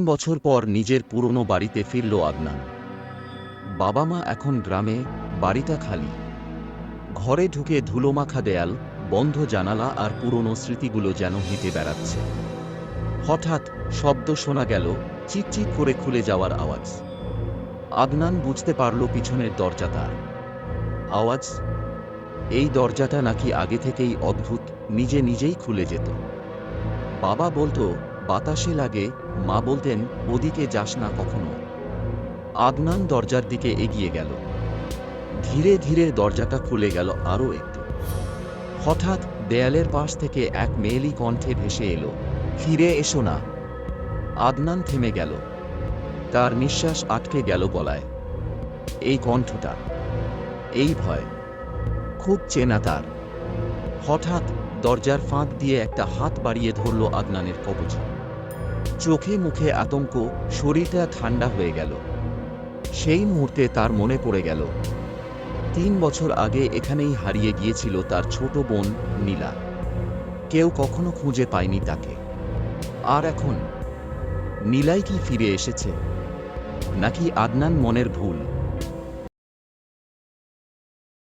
বছর পর নিজের পুরনো বাড়িতে ফিরল আদনান। বাবা মা এখন গ্রামে, বাড়িটা খালি। ঘরে ঢুকে ধুলোমাখা দেয়াল, বন্ধ জানালা আর পুরনো স্মৃতিগুলো যেন হেঁটে বেড়াচ্ছে। হঠাৎ শব্দ শোনা গেল, চিকচিক করে খুলে যাওয়ার আওয়াজ। আদনান বুঝতে পারল পিছনের দরজা তার। আওয়াজ, এই দরজাটা নাকি আগে থেকেই অদ্ভুত, নিজে নিজেই খুলে যেত। বাবা বলতো বাতাসে লাগে, মা বলতেন ওদিকে যাস না কখনো। আদনান দরজার দিকে এগিয়ে গেল। ধীরে ধীরে দরজাটা খুলে গেল আরও একটু। হঠাৎ দেয়ালের পাশ থেকে এক মেয়েলি কণ্ঠে ভেসে এলো, ফিরে এসো না। আদনান থেমে গেল। তার নিঃশ্বাস আটকে গেল গলায়। এই কণ্ঠটা, এই ভয়, খুব চেনা তার। হঠাৎ দরজার ফাঁক দিয়ে একটা হাত বাড়িয়ে ধরল আদনানের কবজি। চোখে মুখে আতঙ্ক, শরীরটা ঠান্ডা হয়ে গেল। সেই মুহূর্তে তার মনে পড়ে গেল ৩ বছর আগে এখানেই হারিয়ে গিয়েছিল তার ছোট বোন নীলা। কেউ কখনো খুঁজে পায়নি তাকে। আর এখন নীলাই কি ফিরে এসেছে, নাকি আদনান মনের ভুল?